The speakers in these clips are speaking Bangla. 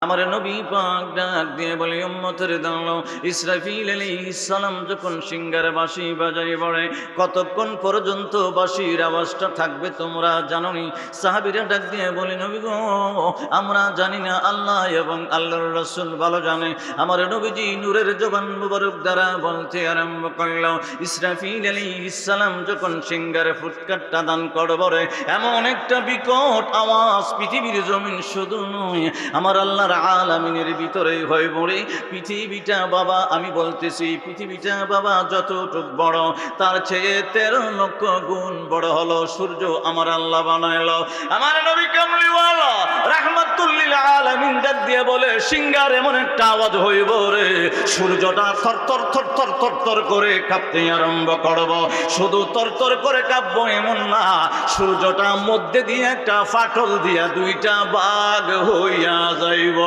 আমার নবী পাক ডাক দিয়ে বলে, উম্মতের দল, ইসরাফিল আলাইহিস সালাম যখন সিংহার বাঁশি বাজাই পড়ে, কতক্ষণ পর্যন্ত বাঁশির আওয়াজটা থাকবে তোমরা জানো নি? সাহাবীরা ডাক দিয়ে বলে, নবী গো, আমরা জানি না, আল্লাহ এবং আল্লাহর রাসূল ভালো জানে। আমার নবীজি নূরের জবান মুবারক দ্বারা বলতে আরম্ভ করল, ইসরাফিল আলাইহিস সালাম যখন সিংহার ফুৎকারটা দান করবে, এমন একটা বিকট আওয়াজ পৃথিবীর জমিন শুধু নয়, আমার আল্লাহ আলামিনের ভিতরে হয়ে পড়ে। পৃথিবীটা বাবা, আমি বলতেছি পৃথিবীটা বাবা যতটুক বড়, তার চেয়ে 13 লক্ষ গুণ বড় হলো সূর্য আমার আল্লাহ বানাইল। আমার নবী কামলিওয়ালা রাহমাতুল লিল আলামিন ডাক দিয়ে বলে, সিংহার এমন একটা আওয়াজ হইব রে, সূর্যটা থরথর থরথর থরথর করে কাঁপতে আরম্ভ করব। শুধু থরথর করে কাঁপবো এমন না, সূর্যটা মধ্যে দিয়ে একটা ফাটল দিয়া দুইটা ভাগ হইয়া যাইব।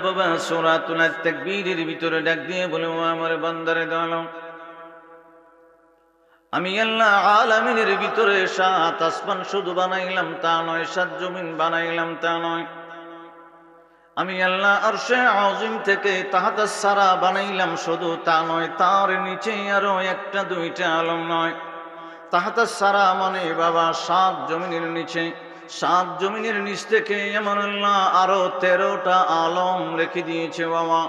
বাবা সূরাতুল তাকবীরের ভিতরে ডাক দিয়ে বলে, ও আমার বান্দারে দল, আমি আল্লাহ আলামিনের ভিতরে 7 আসমান শুধু বানাইলাম তা নয়, 7 জমিন বানাইলাম তা নয়, আমি আল্লাহ আরশে আযীম থেকে তাহতাস সারা বানাইলাম শুধু তা নয়, তার নিচে আরো একটা দুইটা আলম নয়। তাহতাস সারা মানে বাবা 7 জমিনের নিচে, 7 জমিনের নিচ থেকে এমন আল্লাহ আরো 13টা আলম রেখে দিয়েছে বাবা।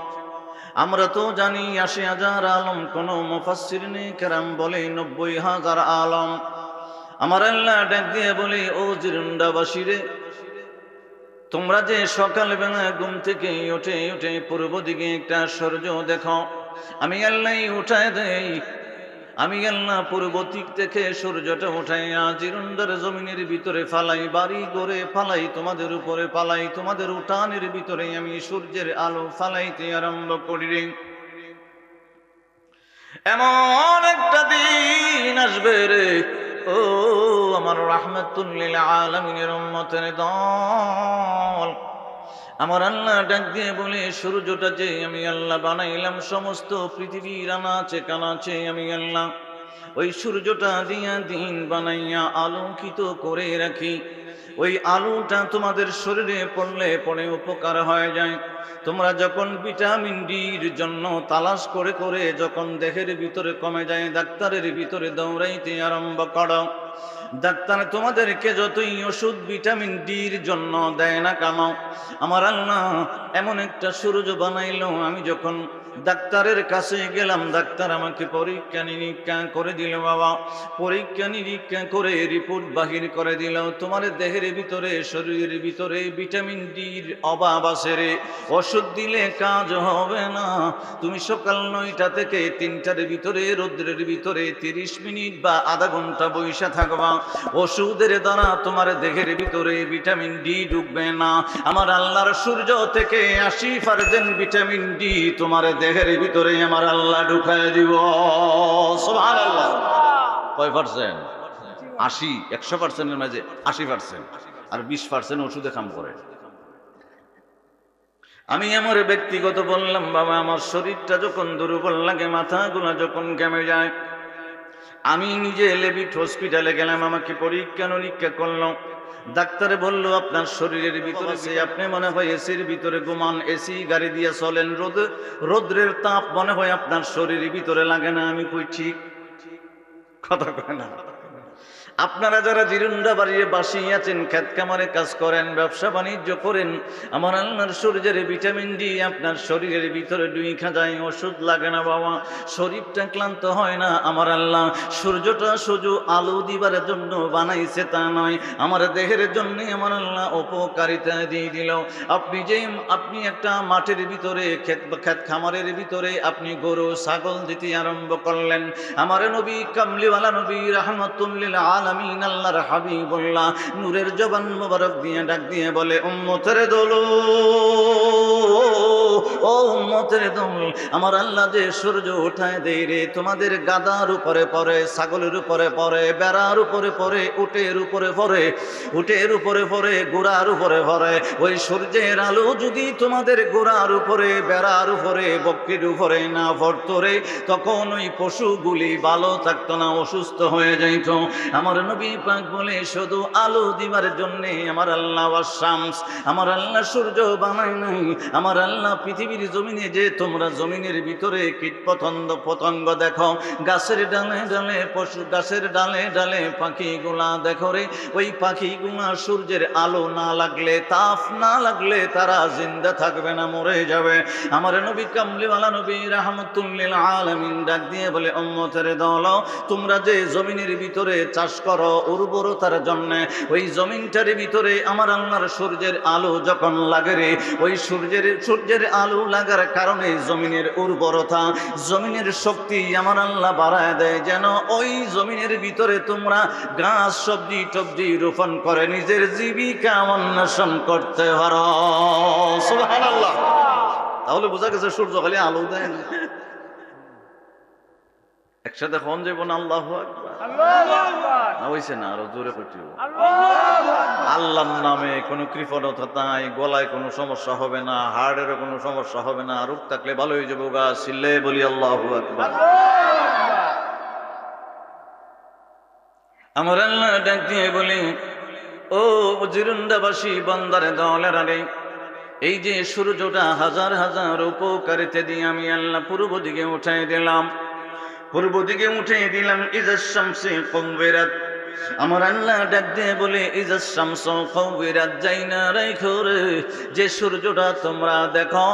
আমরা তো জানি 80,000 আলম, কোন মুফাসসিরিনে কেরাম বলে 90,000 আলম। আমার আল্লাহ ডাক দিয়ে বলে, ও জিরুন্ডাবাসীরে, তোমরা যে সকালবেলা ঘুম থেকে উঠে উঠে পূর্ব দিকে একটা সূর্য দেখো, আমি আল্লাহ উঠায় দেই, আমি আল্লাহ পূর্ব দিক থেকে সূর্যটা উঠাইয়া জিরুন্ডার জমিনের ভিতরে ফালাই, বাড়ি গড়ে ফালাই, তোমাদের উপরে ফালাই, তোমাদের উঠানের ভিতরে আমি সূর্যের আলো ফালাইতে আরম্ভ করি রে। এমন একটা দিন আসবে রে, ও আমার রাহমাতুল লিল আলামিনের উম্মতের দল, আমার আল্লাহ ডাক দিয়ে বলে, সূর্যটা যে আমি আল্লাহ বানাইলাম সমস্ত পৃথিবীর আনাচে কানাচে, আমি আল্লাহ ওই সূর্যটা দিয়া দিন বানাইয়া আলোকিত করে রাখি। ওই আলোটা তোমাদের শরীরে পড়লে পরে উপকার হয়ে যায়। তোমরা যখন ভিটামিন ডির জন্য তালাশ করে করে যখন দেহের ভিতরে কমে যায়, ডাক্তারের ভিতরে দৌড়াইতে আরম্ভ করো, ডাক্তার তোমাদেরকে যতই ওষুধ ভিটামিন ডির জন্য দেয় না কেন, আমার আল্লাহ এমন একটা সূর্য বানাইলো, আমি যখন ডাক্তারের কাছে গেলাম, ডাক্তার আমাকে পরীক্ষা নিরীক্ষা করে দিল বাবা, পরীক্ষা নিরীক্ষা করে রিপোর্ট বাহির করে দিল, তোমার দেহের ভিতরে শরীরের ভিতরে ভিটামিন ডির অভাব আছে রে, ওষুধ দিলে কাজ হবে না, তুমি সকাল 9টা থেকে 3টার ভিতরে রোদ্রের ভিতরে 30 মিনিট বা আধা ঘন্টা বসে থাকবা, ওষুধের দ্বারা তোমার দেহের ভিতরে ভিটামিন ডি ঢুকবে না। আমার আল্লাহর সূর্য থেকে 80% ভিটামিন ডি তোমার দেহের ভিতরে আমার আল্লাহ ঢুকায় দিব। সুবহানাল্লাহ। কয় পার্সেন্ট? 80। 100%-এর মাঝে 80%, আর 20% ওষুধে কাম করে। আমি আমার ব্যক্তিগত বললাম বাবা, আমার শরীরটা যখন দুর্বল লাগে, মাথাগুলো যখন ঘেমে যায়, আমি নিজে লেভিট হসপিটালে গেলাম, আমাকে পরীক্ষা নিরীক্ষা করলাম, ডাক্তারে বলল আপনার শরীরের ভিতরে আপনি মনে হয় এসির ভিতরে ঘুমান, এসি গাড়ি দিয়ে চলেন, রোদ্রের তাপ মনে হয় আপনার শরীরের ভিতরে লাগে না। আমি কই ঠিক কথা কয় না। আপনারা যারা জিরুন্ডা বাড়িয়ে বাসি আছেন, খেত কামারে কাজ করেন, ব্যবসা বাণিজ্য করেন, আমার আল্লাহর সূর্যের ভিটামিন ডি আপনার শরীরের ভিতরে ঢুইখা যায়, ওষুধ লাগে না বাবা, শরীরটা ক্লান্ত হয় না। আমার আল্লাহ সূর্যটা শুধু আলো দিবার জন্য বানাইছে তা নয়, আমার দেহের জন্য আমার আল্লাহ উপকারিতা দিয়ে দিল। আপনি একটা মাঠের ভিতরে খেত খামারের ভিতরে আপনি গরু ছাগল দিতে আরম্ভ করলেন, আমার নবী কামলিওয়ালা নবী রাহমাতুল লিল আলামিন আল্লাহর হাবিবুল্লাহ নূরের জবান মোবারক দিয়ে ডাক দিয়ে বলে, উম্মতের দল, ও উম্মতের দল, আমার আল্লাহ যে সূর্য উঠায় দেয় রে, তোমাদের গাদার উপরে পড়ে, ছাগলের উপরে পড়ে, বেড়ার উপরে পড়ে, উটের উপরে পড়ে, উটের উপরে পড়ে, ঘোড়ার উপরে পড়ে। ওই সূর্যের আলো যদি তোমাদের ঘোড়ার উপরে, বেড়ার উপরে, বকরির উপরে না পড়তো রে, তখন ওই পশুগুলি ভালো থাকতো না, অসুস্থ হয়ে যাইত। আমার নবী পাক বলে, শুধু আলো দিবার জন্যে আমার আল্লাহ শামস, আমার আল্লাহ সূর্য বানায় নাই। আমার আল্লাহ পৃথিবীর জমিনে যে তোমরা জমিনের ভিতরে কীট পতঙ্গ দেখো, গাছের ডালে ডালে পশু, গাছের ডালে ডালে পাখিগুলা দেখো রে, ওই পাখিগুলা সূর্যের আলো না লাগলে, তাপ না লাগলে তারা জিন্দা থাকবে না, মরে যাবে। আমার নবী কামলিওয়ালা নবী রাহমাতুল লিল আলামিন ডাক দিয়ে বলে, উম্মতের দল, তোমরা যে জমিনের ভিতরে চাষ করো উর্বরতার জন্য, ওই জমিনটার ভিতরে আমার আল্লাহর সূর্যের আলো যখন লাগে রে, ওই সূর্যের আলো লাগার কারণে জমিনের উর্বরতা, জমিনের শক্তি আমার আল্লাহ বাড়ায় দেয়, যেন ওই জমিনের ভিতরে তোমরা গাছ সবজি টবজি রোপণ করে নিজের জীবিকা অন্বেষণ করতে পারো। সুবহানাল্লাহ। তাহলে বোঝা গেছে সূর্য খালি আলো দেয় না। একসাথে হন যাবো না আল্লাহু আকবার, না হইছে না, আরো জোরে কইতে আল্লাহর নামে কোনো কৃপণতা নাই, গলায় কোনো সমস্যা হবে না, হার্টেরও কোনো সমস্যা হবে না, রোগ থাকলে ভালো হয়ে যাবো গা, চিল্লে বলি আল্লাহু আকবার। আমার আল্লাহ ডাক দিয়ে বলি, ও জিরুন্দাবাসী বান্দারে দলের আরে, এই যে সূর্যটা হাজার হাজার উপকারিতা দিয়ে আমি আল্লাহ পূর্ব দিকে উঠাই দিলাম, পূর্ব দিকে উঠে দিলাম। ইজাস শামসি কুওয়িরাত, আমার আল্লাহ ডাক দিয়ে বলে, ইজাস শামসু কুওয়িরাত, যাইনা রাইখো রে, যে সূর্যটা তোমরা দেখো,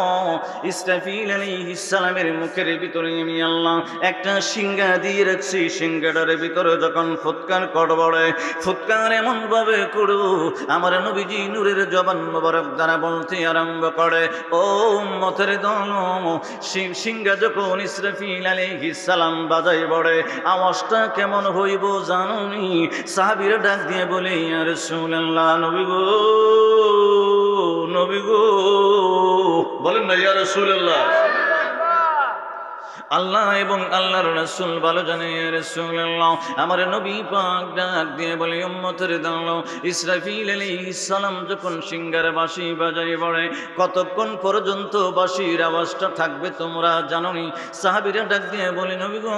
ইসরাফিল আলাইহিস সালামের মুখের ভিতরে আমি আল্লাহ একটা সিংহা দিয়ে রাখছি। সিংহাটার ভিতরে যখন ফুৎকার করবে, ফুৎকার এমন ভাবে করব, আমার নবীজি নূরের জবান মোবারক দ্বারা বলতে আরম্ভ করে, ও উম্মতের দল, সিংহা যখন ইসরাফিল আলাইহিস সালাম বাজাই বড়ে, আওয়াজটা কেমন হইব জানুনি? সাহাবীরা ডাক দিয়ে বলে, ইয়া রাসূলুল্লাহ, নবী গো, নবী গো, বলেন না ইয়া রাসূলুল্লাহ। আল্লাহ এবং আল্লাহর রাসূল ভালো জানে, ইয়া রাসূলুল্লাহ, আমার নবী পাক ডাক দিয়ে বলে, উম্মতের দল, ইসরাফিল আলাইহিস সালাম যখন সিংহার বাঁশি বাজাই বড়ে, কতক্ষণ পর্যন্ত বাঁশির আওয়াজটা থাকবে তোমরা জানোনি? সাহাবীরা ডাক দিয়ে বলে, নবী গো,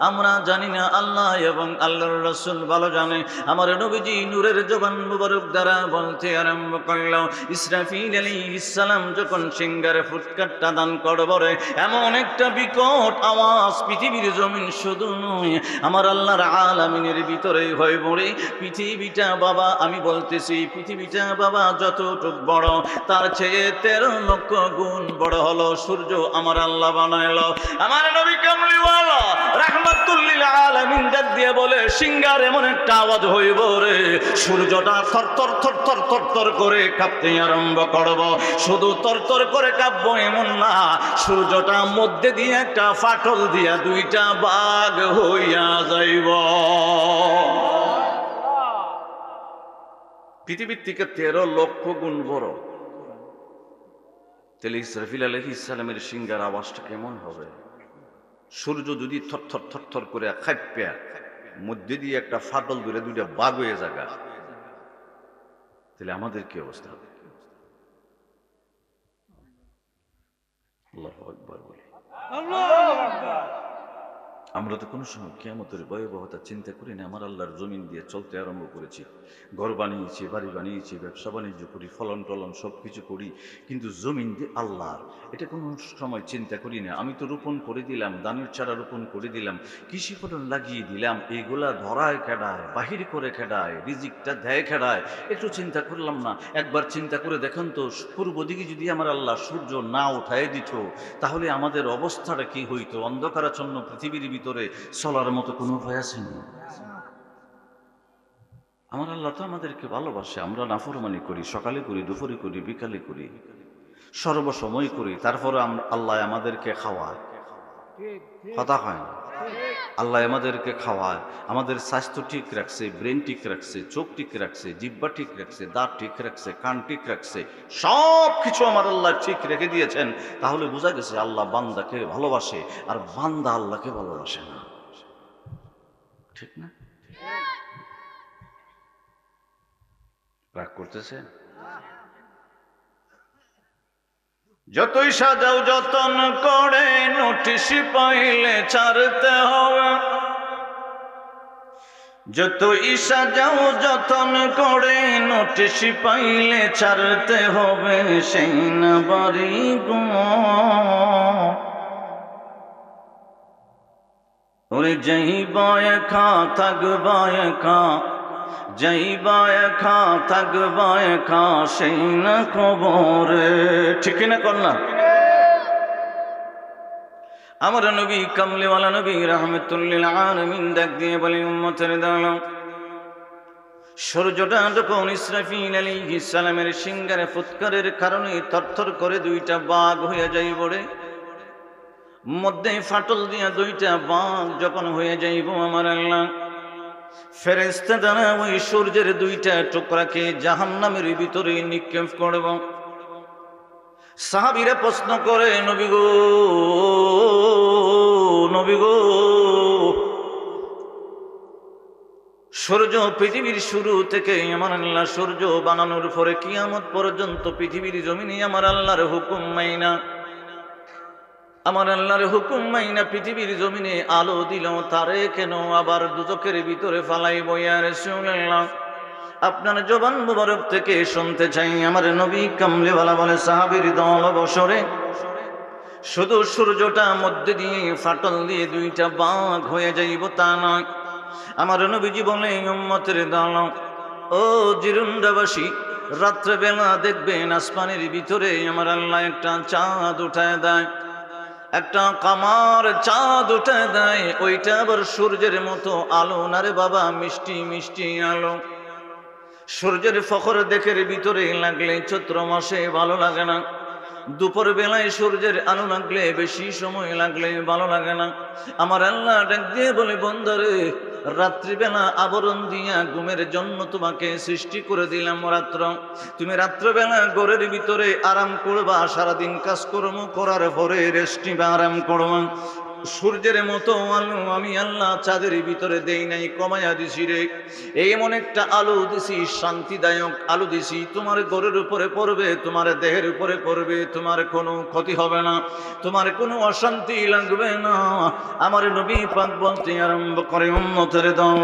আমরা জানি না, আল্লাহ এবং আল্লাহর রাসূল ভালো জানে। আমার নবীজি নূরের জবান মুবারক দ্বারা বলতে আরম্ভ করল, ইসরাফিল আলাইহিস সালাম যখন সিংহার ফুৎকারটা দান করবে, এমন একটা বিকট আওয়াজ পৃথিবীর জমিন শুধু নয়, আমার আল্লাহর আলামিনের ভিতরে হয়ে পড়ে। পৃথিবীটা বাবা, আমি বলতেছি পৃথিবীটা বাবা যতটুক বড়, তার চেয়ে 13 লক্ষ গুণ বড় হলো সূর্য আমার আল্লাহ বানাইলো। আমার নবী কামলিওয়ালা রাহমাতুল লিল আলামিন ডাক দিয়ে বলে, সিংহার এমন একটা আওয়াজ হইব রে, সূর্যটা থরথর থরথর থরথর করে কাঁপতে আরম্ভ করব। শুধু থরথর করে কাঁপবো এমন না, সূর্যটা মধ্যে দিয়ে একটা ফাটল দিয়া দুইটা ভাগ হইয়া যাইব। পৃথিবীর থেকে 13 লক্ষ গুণ বড়, তাহলে ইসরাফিল আলাইহিস সালামের সিংহার আওয়াজটা কেমন হবে? সূর্য যদি থরথর থরথর করে খাইপা মধ্যে দিয়ে একটা ফাটল ধরে দুইটা ভাগ হয়ে জায়গা, তাহলে আমাদের কি অবস্থা হবে? আল্লাহু আকবার বলি। আমরা তো কোনো সময় কিয়ামতের ভয়াবহতা চিন্তা করি না। আমার আল্লাহর জমিন দিয়ে চলতে আরম্ভ করেছি, ঘর বানিয়েছি, বাড়ি বানিয়েছি, ব্যবসা বাণিজ্য করি, ফলন টলন সব কিছু করি, কিন্তু জমিন দিয়ে আল্লাহর, এটা কোনো সময় চিন্তা করি না। আমি তো রোপণ করে দিলাম, ধানের চারা রোপণ করে দিলাম, কৃষি ফলন লাগিয়ে দিলাম, এইগুলা ধরায় খেডায়, বাহির করে খেডায়, রিজিকটা দেয় খেডায়, একটু চিন্তা করলাম না। একবার চিন্তা করে দেখুন তো, পূর্ব দিকে যদি আমার আল্লাহ সূর্য না উঠায় দিত, তাহলে আমাদের অবস্থাটা কি হইতো? অন্ধকারাচ্ছন্ন পৃথিবীর ভিতরে চলার মতো কোনো উপায় আছে না? আমার আল্লাহ তো আমাদেরকে ভালোবাসে, আমরা নাফরমানি করি, সকালে করি, দুপুরে করি, বিকালে করি, সর্বসময় করি, তারপরে আল্লাহ আমাদেরকে খাওয়ায়, কথা হয় না। আল্লাহ আমাদেরকে খাওয়ায়, আমাদের স্বাস্থ্য ঠিক রাখছে, ব্রেন ঠিক রাখছে, চোখ ঠিক রাখছে, জিহ্বা ঠিক রাখছে, দাঁত ঠিক রাখছে, কান ঠিক রাখছে, সব কিছু আমার আল্লাহ ঠিক রেখে দিয়েছেন। তাহলে বোঝা গেছে আল্লাহ বান্দাকে ভালোবাসে, আর বান্দা আল্লাহকে ভালোবাসে না। ঠিক না? রাগ করতেছে? যতই সাজাও যতন করে নোটিশ পাইলে ছাড়তে হবে, যতই সাজাও যতন করে নোটিশ পাইলে ছাড়তে হবে, সেই না বাড়ি গো ওরে যাইবা একা থাকবা একা, যাইবা একা থাকবা একা, সেই না কবরে। ঠিক না কর না? আমার নবী কামলিওয়ালা নবী রাহমাতুল লিল আলামিন ডাক দিয়ে বলে, উম্মতের দল, সূর্যটা যখন ইসরাফিল আলাইহিস সালামের সিংহারে ফুৎকারের কারণে থরথর করে দুইটা বাঘ হয়ে যাইব রে, মধ্যে ফাটল দিয়া দুইটা বাঘ যখন হয়ে যাইব, আমার আল্লাহ ফেরেশতা দ্বারা ওই সূর্যের দুইটা টুকরাকে জাহান্নামের ভিতরে নিক্ষেপ করব। সাহাবীরা প্রশ্ন করে, নবী গো, নবী গো, সূর্য পৃথিবীর শুরু থেকে আমার আল্লাহ সূর্য বানানোর পরে কিয়ামত পর্যন্ত পৃথিবীর জমিনে আমার আল্লাহর হুকুম মাইনা, আমার আল্লাহর হুকুম মাইনা পৃথিবীর জমিনে আলো দিল, তারে কেন আবার দুজকের ভিতরে ফালাইব? ইয়া রাসূলুল্লাহ, আপনার জবান মুবারক থেকে শুনতে চাই। আমার নবী কামলিওয়ালা বলে, সাহাবীর দল বসরে শুধু সূর্যটা মধ্যে দিয়ে ফাটল দিয়ে দুইটা বাঘ হয়ে যাইব তা নয়। আমার নবীজি বলে, উম্মতের দল, ও জিরুন্ডাবাসী, রাত্রেবেলা দেখবেন আসমানের ভিতরে আমার আল্লাহ একটা চাঁদ উঠায় দেয়, একটা কামার চাঁদ উঠায় দেয়, ওইটা আবার সূর্যের মতো আলো না রে বাবা, মিষ্টি মিষ্টি আলো। সূর্যের ফখর দেখের ভিতরে লাগলে চৈত্র মাসে ভালো লাগে না, দুপুর বেলায় সূর্যের আলো লাগলে বেশি সময় লাগলে ভালো লাগে না। আমার আল্লাহ ডাক দিয়ে বলে, বন্দারে, রাত্রিবেলা আবরণ দিয়া ঘুমের জন্য তোমাকে সৃষ্টি করে দিলাম রাত্র, তুমি রাত্রবেলা ঘরের ভিতরে আরাম করবা, সারাদিন কাজকর্ম করার পরে রেস্টি বা আরাম করবা। সূর্যের মতো আলো আমি আল্লাহ চাঁদের ভিতরে দেই নাই, কমাইয়া দিছি রে। এমন একটা আলো দিছি, শান্তিদায়ক আলো দিছি, তোমার ঘরের উপরে পড়বে, তোমার দেহের উপরে পড়বে, তোমার কোনো ক্ষতি হবে না, তোমার কোনো অশান্তি লাগবে না। আমার নবী পাক বলতে আরম্ভ করে, উম্মতের দল,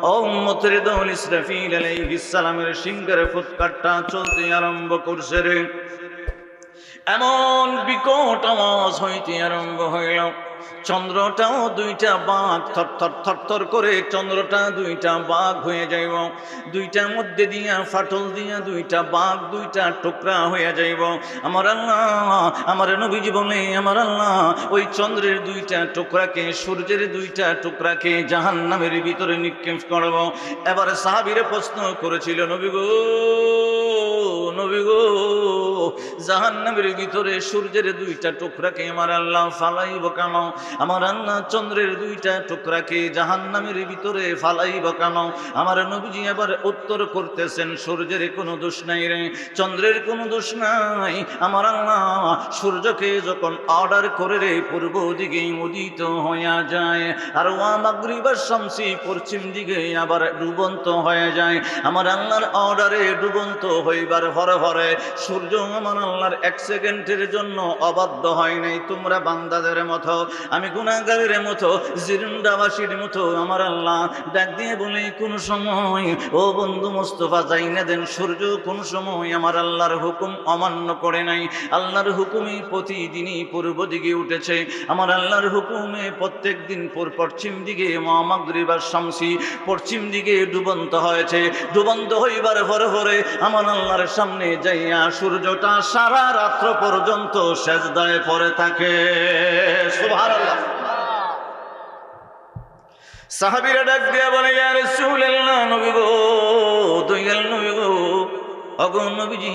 ও উম্মতের দল, ইসরাফিল আলাইহিস সালামের সিংহের ফুৎকারটা চলতে আরম্ভ করছে রে। এমন বিকট আওয়াজ হইতে আরম্ভ হইল, চন্দ্রটাও দুইটা বাঘ থরথর থরথর করে, চন্দ্রটা দুইটা বাঘ হয়ে যাইব, দুইটার মধ্যে দিয়া ফাটল দিয়া দুইটা বাঘ দুইটা টুকরা হয়ে যাইব। আমার আল্লাহ, আমার নবীজি বলে, আমার আল্লাহ ওই চন্দ্রের দুইটা টুকরাকে, সূর্যের দুইটা টুকরাকে জাহান্নামের ভিতরে নিক্ষেপ করব। এবারে সাহাবীরা প্রশ্ন করেছিল, নবী গো, নবী গো, জাহান্নামের ভিতরে সূর্যের দুইটা টুকরাকে আমার আল্লাহ ফালাইব কেন? আমার আল্লাহ চন্দ্রের দুইটা টুকরাকে জাহান্নামের ভিতরে ফালাইব কেন? আমার নবীজি আবার উত্তর করতেছেন, সূর্যের কোনো দোষ নাই রে, চন্দ্রের কোনো দোষ নাই। আমার আল্লাহ সূর্যকে যখন অর্ডার করে রে, পূর্ব দিকে উদিত হইয়া যায়, আর ওয়া মাগরিবাস শামসি, পশ্চিম দিকে আবার ডুবন্ত হয়ে যায়। আমার আল্লাহর অর্ডারে ডুবন্ত হইবার ভরে ভরে সূর্য আমার আল্লাহর এক সেকেন্ডের জন্য অবাধ্য হয় নাই। তোমরা বান্দাদের মতো, আমি গুনাহগারের মতো, জিরুন্ডাবাসীর মতো আমার আল্লাহ ডাক দিয়ে বলে, কোন সময় ও বন্ধু মোস্তফা জাইনা দেন, সূর্য কোন সময় আমার আল্লাহর হুকুম অমান্য করে নাই। আল্লাহর হুকুমে প্রতিদিনই পূর্ব দিকে উঠেছে, আমার আল্লাহর হুকুমে প্রত্যেক দিন পশ্চিম দিকে মাগরিবাস শামসি, পশ্চিম দিকে ডুবন্ত হয়েছে। ডুবন্ত হইবার পরে পরে আমার আল্লাহর সামনে যাইয়া সূর্যটা সারা রাত্র পর্যন্ত সেজদায় পড়ে থাকে। সুবহানাল্লাহ। সাহাবীরা ডাক দিয়া বলে, ইয়া রাসূলুল্লাহ, নবী গো, দয়াল নবী গো, ওগো নবীজি,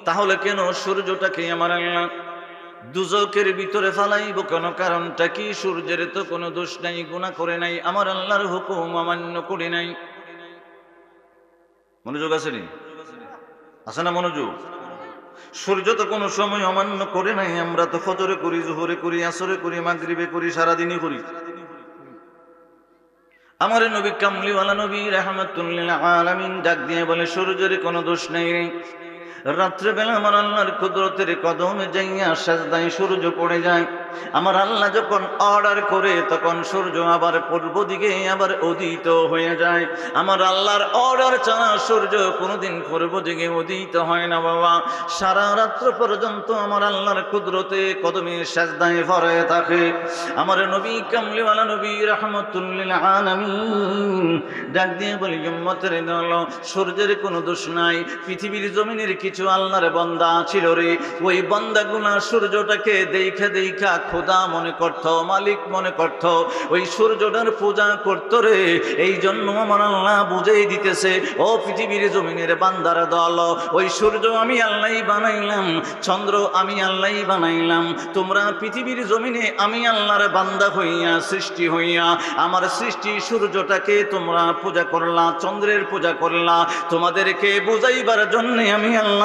তাহলে কেন সূর্যটাকে আমার আল্লাহ দুজকের ভিতরে ফালাইব কেন? কারণটা কি? সূর্যের তো কোনো দোষ নাই, গুনাহ করে নাই, আমার আল্লাহর হুকুম অমান্য করে নাই। মনোযোগ আছে নি? আছে না মনোযোগ? সূর্য তো কোনো সময় অমান্য করে নাই। আমরা তো ফজরে করি, জোহরে করি, আসরে করি, মাগরিবে করি, সারাদিনই করি। আমার নবী কামলিওয়ালা নবী রাহমাতুল লিল আলামিন ডাক দিয়ে বলে, সূর্যের কোনো দোষ নাই রে। রাত্রেবেলা আমার আল্লাহর কুদরতের কদমে যাইয়া সাজদায় সূর্য পড়ে যায়। আমার আল্লাহ যখন অর্ডার করে তখন সূর্য আবার পূর্ব দিকে আবার উদিত হয়ে যায়। আমার আল্লাহর অর্ডার ছাড়া সূর্য কোনোদিন পূর্ব দিকে উদিত হয় না বাবা। সারা রাত্র পর্যন্ত আমার আল্লাহর কুদরতে কদমে সাজদায় ভরে থাকে। আমার নবী কামলিওয়ালা নবী রাহমাতুল লিল আলামিন ডাক দিয়ে বলি, উম্মতের দল, সূর্যের কোনো দোষ নাই। পৃথিবীর জমিনের কিছু আল্লাহর বান্দা ছিল রে, ওই বান্দাগুলা সূর্যটাকে দেখা দেখা খোদা মনে করত, মালিক মনে করত, ওই সূর্যটার পূজা করত রে। এই জন্য আমার আল্লাহ বুঝাই দিতেছে, ও পৃথিবীর জমিনের বান্দার দল, ওই সূর্য আমি আল্লাহই বানাইলাম, চন্দ্র আমি আল্লাহই বানাইলাম। তোমরা পৃথিবীর জমিনে আমি আল্লাহর বান্দা হইয়া সৃষ্টি হইয়া আমার সৃষ্টি সূর্যটাকে তোমরা পূজা করলা, চন্দ্রের পূজা করলা। তোমাদেরকে বুঝাইবার জন্য আমি আল্লাহ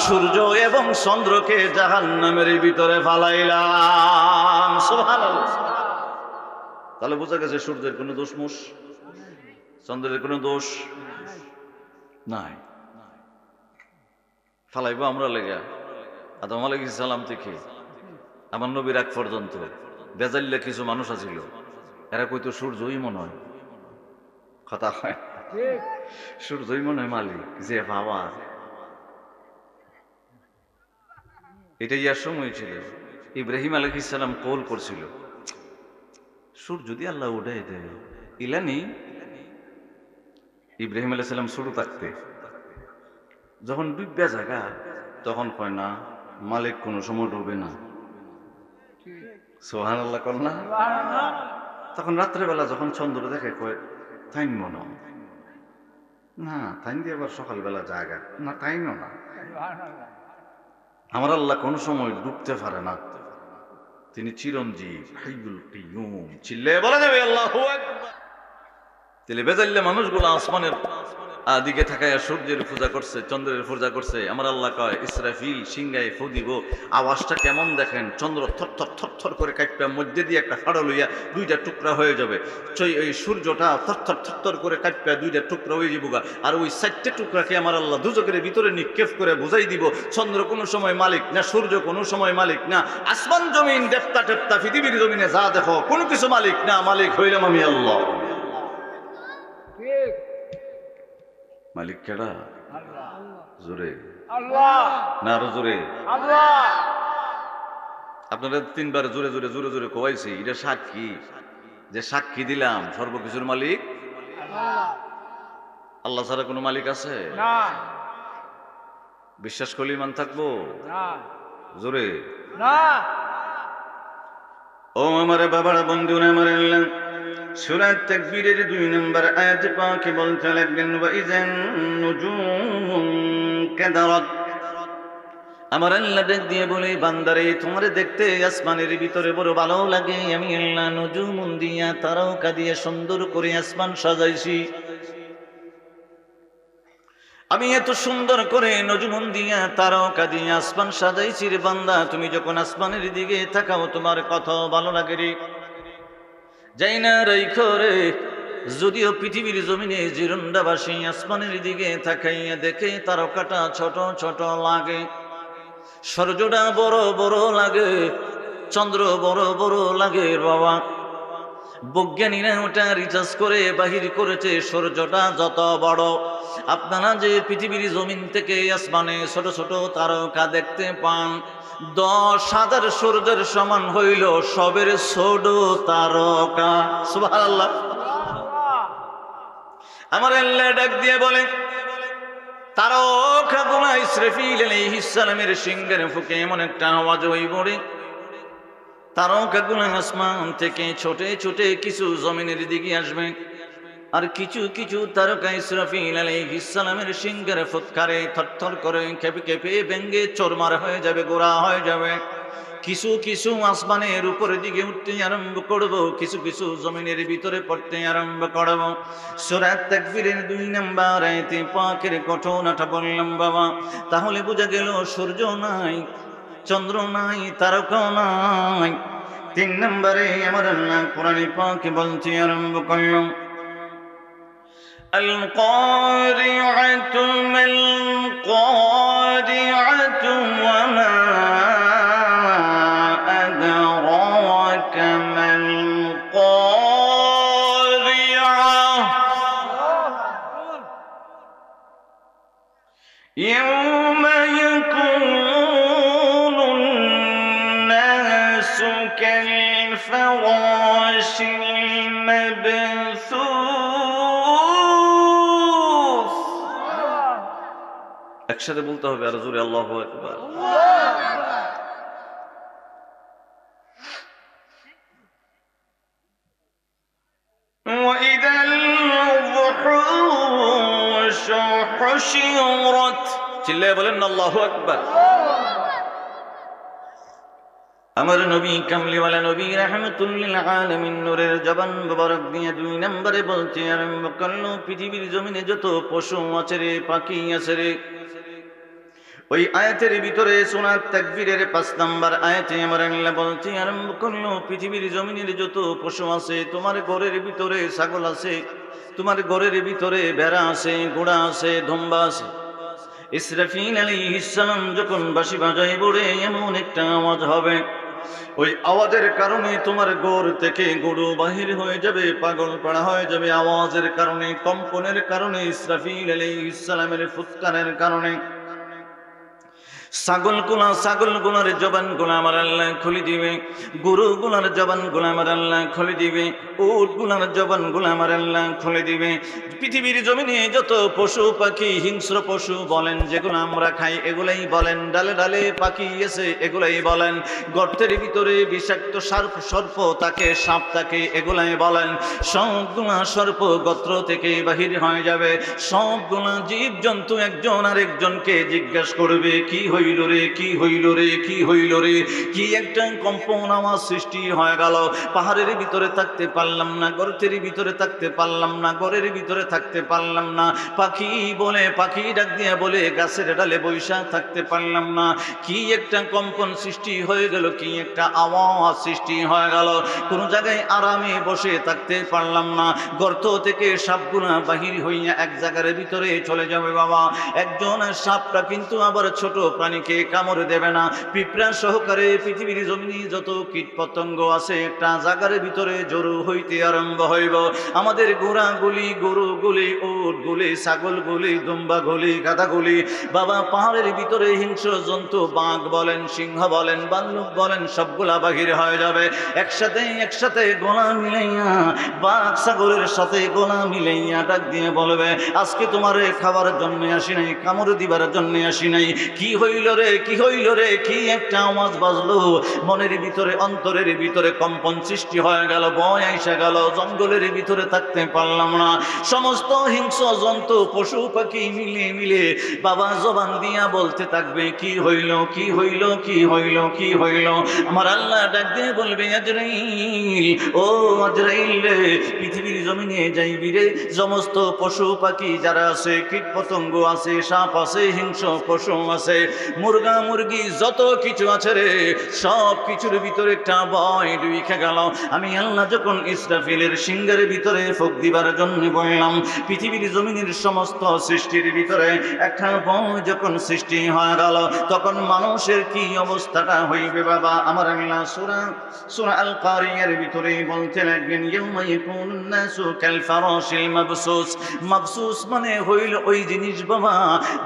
সূর্য এবং চন্দ্রকে জাহান্নামের ভিতরে ফালাইলাম। সুবহানাল্লাহ। তাহলে বোঝা গেছে সূর্যের কোনো দোষ মোষ, চন্দ্রের কোনো দোষ নাই। ফালাইবো আমরা লেগা। আদম আলাইহিস সালাম থেকে আমার নবীর আগ পর্যন্ত বেজাল্লা কিছু মানুষ আছিল, এরা কইতো সূর্যই মনে হয়, কথা হয় সূর্যই মনে হয় মালিক, যে বাবা এটা ইয়ার সময় ছিল। ইব্রাহিম আলাইহিস সালাম কল করছিল, সূর্য যদি আল্লাহ উঠাই দেয় ইলানি। ইব্রাহিম আলাইহিস সালাম শুরু থাকতে যখন ডুববা জায়গা তখন কয় না, মালিক কোনো সময় ডুবে না। সুবহানাল্লাহ কর না। তখন রাত্রেবেলা যখন চন্দ্র দেখে কয় তাই মনে না, তাই দিয়ে আবার সকালবেলা জায়গা না, তাই না। আমার আল্লাহ কোন সময় ডুবতে পারে না, তিনি চিরঞ্জীব, হাইয়ুল কাইয়ুম। চিল্লায়ে বলা যাবে আল্লাহু আকবার। তাহলে বেজাল্লে মানুষগুলো আসমানের দিকে থাকায় সূর্যের পূজা করছে, চন্দ্রের পূজা করছে। আমার আল্লাহ কয়, ইসরাফিল সিংহায় ফু দিব, আওয়াজটা কেমন দেখেন, চন্দ্র থরথর থরথর করে কাটপা মধ্যে দিয়ে একটা ফাড়ল হইয়া দুইটা টুকরা হয়ে যাবে। ওই সূর্যটা থরথর থরথর করে কাটপা দুইটা টুকরা হয়ে যাবো, আর ওই 4টে টুকরাকে আমার আল্লাহ দুজকের ভিতরে নিক্ষেপ করে বুঝাই দিব, চন্দ্র কোনো সময় মালিক না, সূর্য কোনো সময় মালিক না, আসমান জমিন দেবতা টেপ্তা পৃথিবীর জমিনে যা দেখো কোনো কিছু মালিক না, মালিক হইলাম আমি আল্লাহ। মালিক কেডা? জোরে আল্লাহ না, আরো জোরে আল্লাহ। আপনারা 3বার জোরে জোরে জোরে জোরে কইছি, এটা সাক্ষী, যে সাক্ষী দিলাম সর্বকিছুর মালিক আল্লাহ ছাড়া কোনো মালিক আছে না। বিশ্বাস করলে ইমান থাকবো না, জোরে না। ও আমার বাবারা, বন্ধুরা, আমার আল্লাহ সূরা তাকবীরের 2 নম্বর আয়াতে পাকে বলতে লাগলেন, ওয়া ইযান নুজুম কাদারাত। আমার আল্লাহ ডাক দিয়ে বলে, বান্দারে তোমারে দেখতে আসমানের ভিতরে বড় ভালো লাগে, আমি আল্লাহ নুজুমুন দিয়া তারকা দিয়ে সুন্দর করে আসমান সাজাইছি। আমি এত সুন্দর করে নজুমুন দিয়া তারকা দিয়ে আসমান সাজাইছি রে বান্দা, তুমি যখন আসমানের দিকে তাকাও তোমার কত ভালো লাগে রে। যাই না রাইখো রে, যদিও পৃথিবীর জমিনে জিরুন্ডাবাসী আসমানের দিকে তাকাইয়া দেখে তারকাটা ছোট ছোট লাগে, সূর্যটা বড় বড় লাগে, চন্দ্র বড় বড় লাগে বাবা। বৈজ্ঞানিকরা ওটা রিসার্চ করে বাহির করেছে, সূর্যটা যত বড়, আপনারা যে পৃথিবীর জমিন থেকে আসমানে ছোট ছোট তারকা দেখতে পান, 10,000 সূর্যের সমান হইল সবের ছোট তারকা। সুবহানাল্লাহ। আমার আল্লাহ ডাক দিয়ে বলে, তারকাগুলো ইসরাফিল আলাইহিস সালামের সিংহের ফুঁকে এমন একটা আওয়াজ হইব রে, তারকাগুলো আসমান থেকে ছোটে ছোটে কিছু জমিনের দিকে আসবে, আর কিছু কিছু তারকা ইসরাফিল আলাইহিস সালামের সিংহের ফুৎকারে থরথর করে কেঁপে কেঁপে ভেঙ্গে চোরমার হয়ে যাবে, গোড়া হয়ে যাবে। কিছু কিছু আসমানের উপরের দিকে উঠতে আরম্ভ করব, কিছু কিছু জমিনের ভিতরে পড়তে আরম্ভ করব। সূরা তাকবীরের 2 নম্বর আয়াতে পাকের ঘটনাটা বললাম বাবা। তাহলে বোঝা গেল সূর্য নাই, চন্দ্র নাই, তারকা নাই। 3 নম্বরে আমার আল্লাহ কোরআনে পাকে বলতে আরম্ভ করলাম, আল কারিআতু মাল কারিআতু ওয়া মা আদরাকা মাল কারিআহ ইয়াওমা ইয়াকুনুন নাসু কাল ফারাশিল মাবসুস। একসাথে বলতে হবে আর জোরে আল্লাহু আকবার। وإذا الوحوش حشرت চিল্লায়ে বলেন আল্লাহু আকবার। আমার নবী কামলিওয়ালা নবী রাহমাতুল লিল আলামিন নূরের জবান মুবারক দিয়ে 2 নম্বরে বলতে আরম্ভ করলো, পৃথিবীর জমিনে যত পশু আছে রে, পাখি আছে রে। ওই আয়াতের ভিতরে সূরা তাকবীরের 5 নম্বর আয়াতে আমার আল্লাহ বলতে আরম্ভ করলো, পৃথিবীর জমিনের যত পশু আছে, তোমার ঘরের ভিতরে ছাগল আছে, তোমার ঘরের ভিতরে ভেড়া আছে, ঘোড়া আছে, ধম্বা আছে। ইসরাফিল আলাইহিস সালাম যখন বাঁশি বাজায় বলে এমন একটা আওয়াজ হবে, ওই আওয়াজের কারণে তোমার ঘর থেকে গরু বাহির হয়ে যাবে, পাগল পাড়া হয়ে যাবে। আওয়াজের কারণে, কম্পনের কারণে, ইসরাফিল আলাইহিস সালামের ফুৎকারের কারণে ছাগলগুলার জবানগুলো আমার আল্লাহ খুলে দিবে, গরুগুলার জবানগুলো আমার আল্লাহ খুলে দিবে, উটগুলার জবানগুলো আমার আল্লাহ খুলে দিবে। পৃথিবীর জমিনে যত পশু পাখি, হিংস্র পশু বলেন যেগুলো আমরা খাই এগুলাই বলেন, ডালে ডালে পাখি আছে এগুলাই বলেন, গর্তের ভিতরে বিষাক্ত সর্প থাকে, সাপ থাকে এগুলাই বলেন, সবগুলা সর্প গোত্র থেকে বাহির হয়ে যাবে। সবগুলা জীব জন্তু একজন আরেকজনকে জিজ্ঞাসা করবে, কি হইল রে, কি হইল রে, কি হইল রে। কি একটা কম্পন আওয়াজ সৃষ্টি হয়ে গেল। পাহাড়ের ভিতরে থাকতে পারলাম না, গর্তের ভিতরে থাকতে পারলাম না, ঘরের ভিতরে থাকতে পারলাম না। পাখি ডাক দিয়ে বলে গাছের ডালে বৈশা থাকতে পারলাম না। কি একটা কম্পন সৃষ্টি হয়ে গেল, কি একটা আওয়াজ সৃষ্টি হয়ে গেল। কোন জায়গায় আরামে বসে থাকতে পারলাম না। গর্ত থেকে সাপগুলা বাহির হইয়া এক জায়গার ভিতরে চলে যাবে বাবা। একজন সাপটা কিন্তু আবার ছোট প্রাণীকে কামড় দেবে না। পিঁপড়া সহকারে পৃথিবীর জমিনে যত কীট পতঙ্গ আছে একটা জায়গার ভিতরে জড়ো হইতে আরম্ভ হইব। আমাদের ঘোড়াগুলি, গরুগুলি, উটগুলি, ছাগলগুলি, দুম্বাগুলি, গাধাগুলি বাবা, পাহাড়ের ভিতরে হিংস্র জন্তু, বাঘ বলেন, সিংহ বলেন, ভাল্লুক বলেন, সবগুলা বাহির হয়ে যাবে। একসাথে গলা মিলাইয়া, বাঘ ছাগলের সাথে গলা মিলাইয়া ডাক দিয়ে বলবে, আজকে তোমার খাবার জন্য আসি নাই, কামড় দিবার জন্য আসি নাই। কি হইল রে, কি হইল রে, কি একটা আওয়াজ বাজলো। মনের ভিতরে, অন্তরের ভিতরে কম্পন সৃষ্টি হয়ে গেল, ভয় আইসা গেল। জঙ্গলের ভিতরে থাকতে পারলাম না। সমস্ত হিংস্র জন্তু, পশু পাখি মিলে বাবা জবান দিয়া বলতে থাকবে, কি হইল, কি হইল, কি হইল, কি হইল। আমার আল্লাহ ডাক দিয়ে বলবে, আজরাইল, ও আজরাইল রে, পৃথিবীর জমিনে যাইবি রে। সমস্ত পশু পাখি যারা আছে, কীট পতঙ্গ আছে, সাপ আছে, হিংস্র পশু আছে, মুরগা মুরগি যত কিছু আছে রে, সব কিছুর ভিতরে একটা ভয় ঢুকে গেল। আমি আল্লাহ যখন ইসরাফিলের সিংহের ভিতরে ফুঁক দিবার জন্য বললাম, পৃথিবীর জমিনের সমস্ত সৃষ্টির ভিতরে একটা ভয় যখন সৃষ্টি হয়ে গেল, তখন মানুষের কি অবস্থাটা হইবে বাবা। আমার আল্লাহ সূরা আল কারিয়ার ভিতরে বলতে লাগলেন, ইয়াউমা ইয়াকুনুন নাসু কাল ফারাশিল মাবসুস। মাবসুস মানে হইল ওই জিনিস বাবা,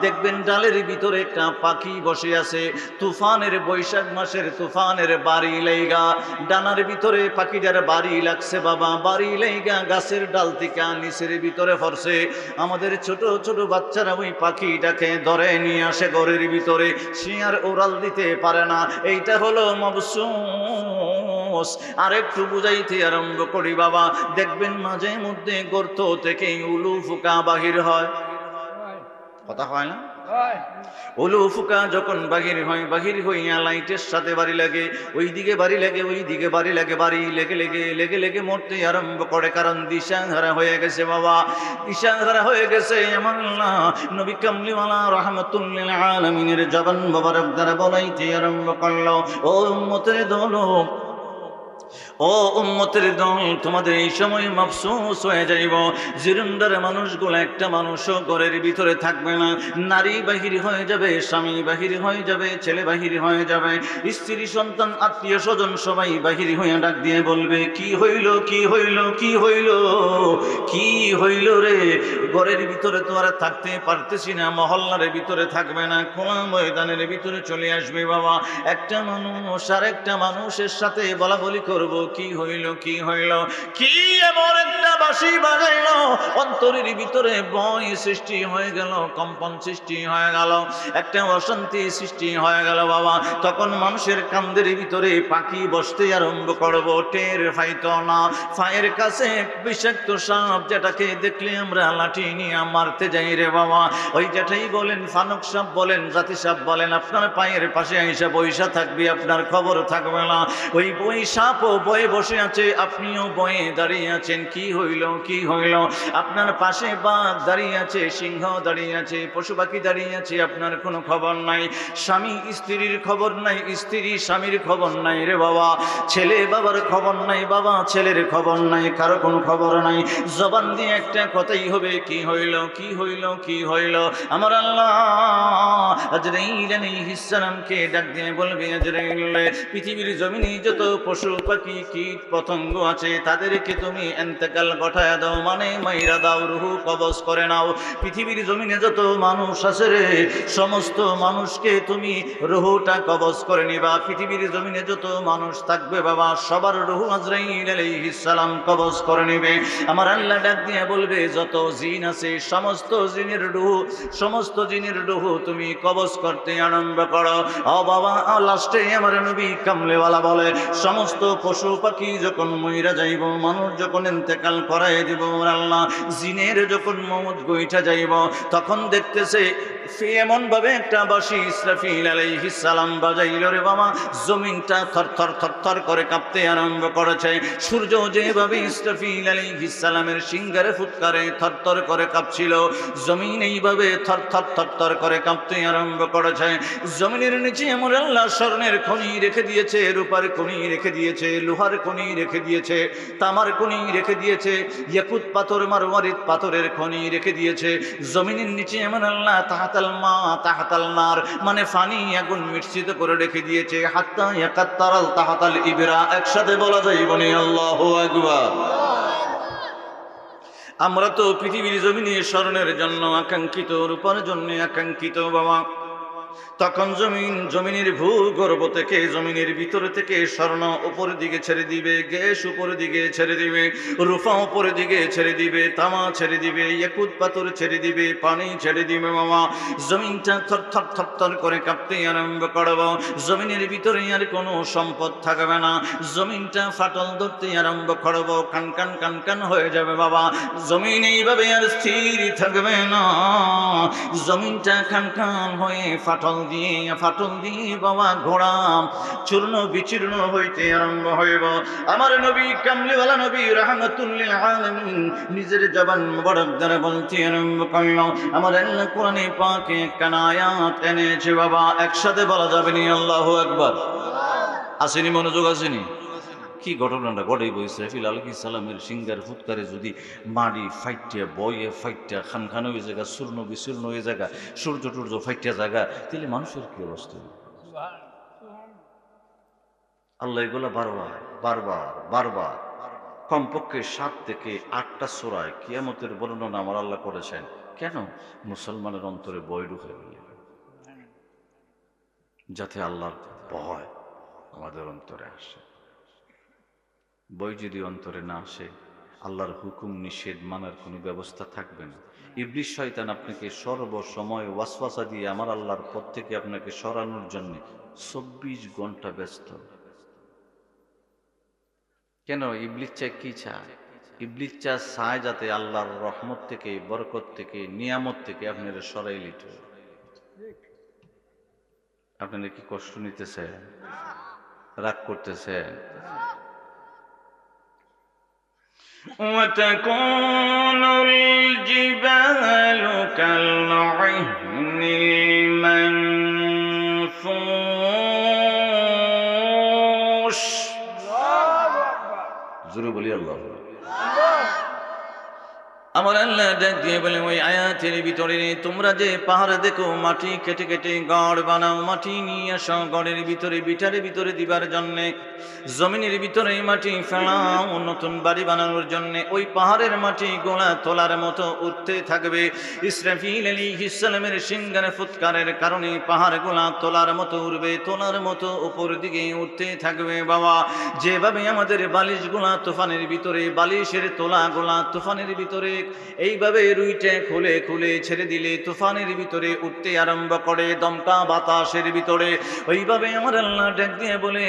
দেখবেন ডালের ভিতরে একটা পাখি বসে আছে, তুফানের, বৈশাখ মাসের তুফানের বাড়ি লাইগা ডানার ভিতরে পাখিটার বাড়ি লাগছে বাবা, বাড়ি লাইগা গাছের ডাল থেকে নিচের ভিতরে পড়ছে। আমাদের ছোট ছোট বাচ্চারা ওই পাখিটাকে ধরে নিয়ে আসে ঘরের ভিতরে, সে আর ওরাল দিতে পারে না। এইটা হলো মাবসুস। আর একটু বুঝাইতে আরম্ভ করি বাবা, দেখবেন মাঝে মধ্যে গর্ত থেকে উলু ফুকা বাহির হয়, কথা হয় না? ওলু ফুকা যখন বাহির হইয়া লাইটের সাথে বাড়ি লাগে, ওইদিকে বাড়ি লাগে, ওইদিকে বাড়ি লাগে, বাড়ি লেগে লেগে লেগে লেগে মরতে আরম্ভ করে, কারণ দিশাহারা হয়ে গেছে বাবা, দিশাহারা হয়ে গেছে। আমার আল্লাহ নবী কামলিওয়ালা রাহমাতুল লিল আলামিনের জবান মোবারক দ্বারা বলাইতে আরম্ভ করলো, ও উম্মতের দল, ও উম্মতের দল, তোমাদের এই সময় মাফসুস হয়ে যাইব। জিরুন্ডার মানুষগুলো একটা মানুষও ঘরের ভিতরে থাকবে না, নারী বাহির হয়ে যাবে, স্বামী বাহির হয়ে যাবে, ছেলে বাহির হয়ে যাবে, স্ত্রী সন্তান আত্মীয় স্বজন সবাই বাহির হয়ে ডাক দিয়ে বলবে, কি হইল, কি হইল, কি হইল, কি হইল রে? ঘরের ভিতরে তো আর থাকতে পারতেছি না, মহল্লার ভিতরে থাকবে না, খোলা ময়দানের ভিতরে চলে আসবে বাবা। একটা মানুষ আর একটা মানুষের সাথে বলা বলি করবো, কি হইল, কি হইল, কি এমন একটা বাঁশি বাজাইল, অন্তরের ভিতরে ভয় সৃষ্টি হয়ে গেল, কম্পন সৃষ্টি হয়ে গেল, একটা অশান্তি সৃষ্টি হয়ে গেল বাবা। তখন মানুষের কান্দের ভিতরে পাখি বসতে আরম্ভ করবো, টের পাইতো না। পায়ের কাছে বিষাক্ত সাপ, যেটাকে দেখলে আমরা লাঠি নিয়ে মারতে যাই রে বাবা, ওই যেটাই বলেন, ফানক সাপ বলেন, জাতি সাপ বলেন, আপনার পায়ের পাশে আইসা বইসা থাকবে, আপনার খবর থাকবে না। ওই বই সাপও বয়ে বসে আছে, আপনিও বয়ে দাঁড়িয়ে আছেন, কি হইল, কি হইল? আপনার পাশে বাঘ দাঁড়িয়ে আছে, সিংহ দাঁড়িয়ে আছে, পশু পাখি দাঁড়িয়ে আছে, আপনার কোনো খবর নাই। স্বামী স্ত্রীর খবর নাই, স্ত্রী স্বামীর খবর নাই রে বাবা, ছেলে বাবার খবর নাই, বাবা ছেলের খবর নাই, কারো কোনো খবর নাই। জবান দিয়ে একটা কথাই হবে, কি হইল, কি হইল, কি হইল? আমার আল্লাহ আজরাইল আলাইহিস সালামকে ডাক দিয়ে বলবে, আজরাইল, পৃথিবীর জমিনে যত পশু পাখি কীট পতঙ্গ আছে তাদেরকে তুমি ইন্তেকাল ঘটায় দাও, মানে মাইরা দাও, রূহ কবজ করে নাও। পৃথিবীর জমিনে যত মানুষ আছে রে, সমস্ত মানুষকে তুমি রূহটা কবজ করে নিবা। পৃথিবীর জমিনে যত মানুষ থাকবে বাবা, সবার রূহ আজরাইল আলাইহিস সালাম কবজ করে নেবে। আমার আল্লাহ ডাক দিয়ে বলবে, যত জিন আছে সমস্ত জিনের রূহ, সমস্ত জিনের রূহ তুমি কবজ করতে আরম্ভ করো। ও বাবা, লাস্টে আমার নবী কামলেওয়ালা বলে, সমস্ত পশু পাখি যখন মইরা যাইব, মানুষ যখন ইন্তেকাল করাই দিব, আল্লাহ জিনের যখন মৌত গইঠা যাইব, তখন দেখতেছে এমন ভাবে একটা বাঁশি ইসরাফিল আলাইহিস সালাম বাজাইল রে বাবা, জমিনটা থরথর থরথর করে কাঁপতে আরম্ভ করেছে। সূর্য যেভাবে ইসরাফিল আলাইহিস সালামের সিংহারে ফুৎকারে থরথর করে কাঁপছিল, জমিন এইভাবে থরথর থরথর করে কাঁপতে আরম্ভ করেছে। জমিনের নিচে আমার আল্লাহ স্বর্ণের খনি রেখে দিয়েছে, রূপার খনি রেখে দিয়েছে, লোহার খনি রেখে দিয়েছে, তামার খনি রেখে দিয়েছে, ইয়াকুত পাথর, মারওয়ারিদ পাথরের খনি রেখে দিয়েছে। জমিনের নিচে আমার আল্লাহ তাহাতাল মা তাহাতাল নার, মানে ফানি আগুন মিশ্রিত করে রেখে দিয়েছে, হাত্তা ইয়াকাত্তারাল তাহাতাল ইবরা। একসাথে বলা যায় বনি আল্লাহু আকবার। আমরা তো পৃথিবীর জমিনে স্বর্ণের জন্য আকাঙ্ক্ষিত, রূপার জন্য আকাঙ্ক্ষিত বাবা। তখন জমিনের ভূগর্ভ থেকে, জমিনের ভিতরে থেকে স্বর্ণ উপরের দিকে ছেড়ে দিবে, গ্যাস উপরের দিকে ছেড়ে দিবে, রূপা উপরের দিকে ছেড়ে দিবে, তামা ছেড়ে দিবে, ইয়াকুত পাথর ছেড়ে দিবে, পানি ছেড়ে দিবে মামা। জমিনটা থরথর থরথর করে কাঁপতে আরম্ভ করব। জমিনের ভিতরে আর কোনো সম্পদ থাকবে না, জমিনটা ফাটল ধরতে আরম্ভ করব, কান কান কান কান হয়ে যাবে বাবা। জমিন এইভাবে আর স্থির থাকবে না, জমিনটা খান খান হয়ে ফাটল দিয়ে বাবা ঘোড়া চূর্ণ বিচূর্ণ হইতে আরম্ভ হইব। আমার নবী কামলিওয়ালা নবী রাহমাতুল লিল আলামিন নিজের জবান মুবারক দ্বারা বলতে আরম্ভ করল। আমার আল্লাহ কোরআনে পাকে একটা আয়াত এনেছে বাবা, একসাথে বলা যাবে নি আল্লাহু আকবার। আসেনি, মনোযোগ আসেনি? কি ঘটনাটা ঘটে ইসরাফিল আলাইহিস সালামের সিংহার ফুৎকারে যদি মাটি ফাইটিয়া বয়ে ফাইটিয়া খান খান হয়ে জায়গা, চূর্ণ বিচূর্ণ হয়ে জায়গা, সূর্য টুর্য ফাইটিয়া জায়গা, তাহলে মানুষের কি অবস্থা? আল্লাহ এগুলো বারবার বারবার বারবার কমপক্ষে 7 থেকে 8টা সূরায় কিয়ামতের বর্ণনা আমার আল্লাহ করেছেন। কেন? মুসলমানের অন্তরে ভয় ঢুকে গেলে, যাতে আল্লাহর ভয় আমাদের অন্তরে আসে। বই যদি অন্তরে না আসে, আল্লাহর হুকুম নিষেধ মানার কোনো ব্যবস্থা থাকবে না। ইবলিস শয়তান আপনাকে সর্বসময় ওয়াসওয়াসা দিয়ে আমার আল্লাহর পথ থেকে আপনাকে সরানোর জন্য 24 ঘন্টা ব্যস্ত। কেন? ইবলিস চায় কি চায়? ইবলিস চায় যাতে আল্লাহর রহমত থেকে, বরকত থেকে, নিয়ামত থেকে আপনারা সরাই লিট। আপনারা কি কষ্ট নিতেছেন, রাগ করতেছেন? وتكون الجبال كالعهن المنفوش জোরে বলি আল্লাহ। আমার আল্লাহ ডাক দিয়ে বলে ওই আয়াতের ভিতরে তোমরা যে পাহাড়ে দেখো মাটি কেটে কেটে গড় বানাও, মাটি নিয়ে আসো গড়ের ভিতরে বিটারের ভিতরে দিবার জন্যে, জমিনের ভিতরে মাটি ফেলাও নতুন বাড়ি বানানোর জন্যে। ওই পাহাড়ের মাটি গোলা তোলার মতো উঠতে থাকবে। ইসরাফিল আলাইহিস সালামের সিংহার ফুৎকারের কারণে পাহাড় গোলা তোলার মতো উঠবে, তোলার মতো উপর দিকে উঠতে থাকবে। বাবা, যেভাবে আমাদের বালিশগুলা তুফানের ভিতরে, বালিশের তোলা গোলা তুফানের ভিতরে এইভাবে রুইটে খুলে খুলে ছেড়ে দিলে তুফানের ভিতরে উঠতে আরম্ভ করে, দমকা বাতাসের ভিতরে। ওইভাবে আমার আল্লাহ ডাক দিয়ে বলে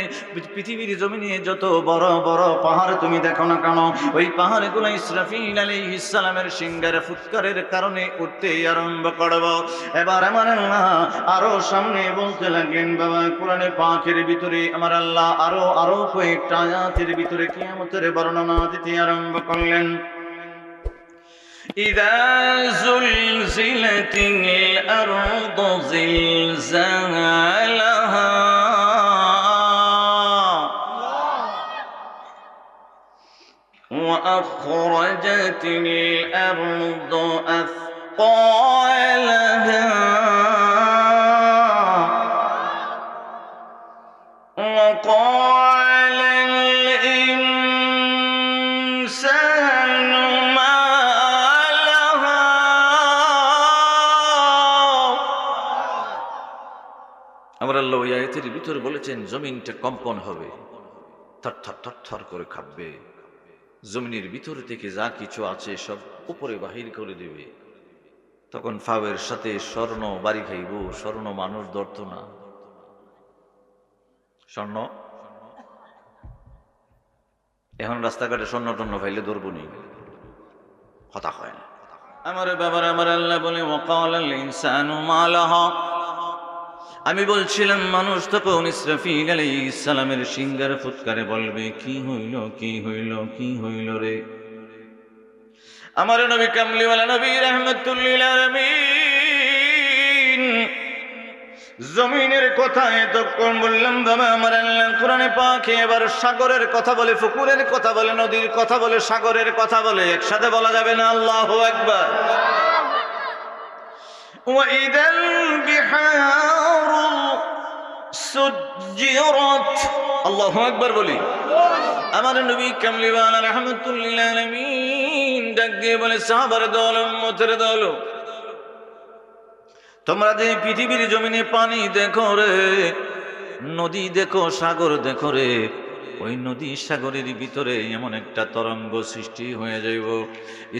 পৃথিবীর জমিনে যত বড় বড় পাহাড় তুমি দেখো না কেন, ওই পাহাড়গুলো ইসরাফিল আলাইহিস সালামের সিংহার ফুৎকারের কারণে উঠতে আরম্ভ করব। এবার আমার আল্লাহ আরো সামনে বলতে লাগলেন বাবা, কোরআনে পাকের ভিতরে আমার আল্লাহ আরো কয়েকটা আয়াতের ভিতরে কিয়ামতের বর্ণনা দিতে আরম্ভ করলেন। إذا زلزلت الأرض زلزالها وأخرجت الأرض أثقالها وقال الإنسان ما لها আমরা আল্লাহ এই আয়াতের ভিতরে বলেছেন জমিনটা কম্পন হবে, থরথর থরথর করে কাঁপবে, জমিনের ভিতর থেকে যা কিছু আছে সব উপরে বাহির করে দেবে। তখন ফাওয়ের সাথে স্বর্ণ বাড়ি খাইব, স্বর্ণ মানুষ ধরত না। স্বর্ণ এখন রাস্তাঘাটে স্বর্ণ টর্ণ ফাইলে ধরবো নি, কথা হয় না। আমার বাবার আমার আল্লাহ বলে ওয়াকালাল ইনসানু মা লাহা। আমি বলছিলাম মানুষ তখন ইসরাফিল আলাইহিস সালামের সিংহার ফুৎকারে বলবে কি হইল কি হইল কি হইল রে। আমার নবী কামলিওয়ালা নবী রাহমাতুল লিল আলামিন জমিনের কথা এতক্ষণ বললাম বাবা আমার আল্লাহ কোরআনে পাকে এবার সাগরের কথা বলে, পুকুরের কথা বলে, নদীর কথা বলে, সাগরের কথা বলে, একসাথে বলা যাবে না। আল্লাহু আকবার। وَإِذَا الْبِحَارُ سُجِّرَتْ আল্লাহু আকবার বলি। আমার নবী কামলিওয়ালা রাহমাতুল লিল আলামিন ডাক দিয়ে বলে সাহাবার দল উম্মতের দল, তোমরা যে পৃথিবীর জমিনে পানি দেখো রে, নদী দেখো, সাগর দেখো রে, ওই নদী সাগরের ভিতরে এমন একটা তরঙ্গ সৃষ্টি হয়ে যাইব।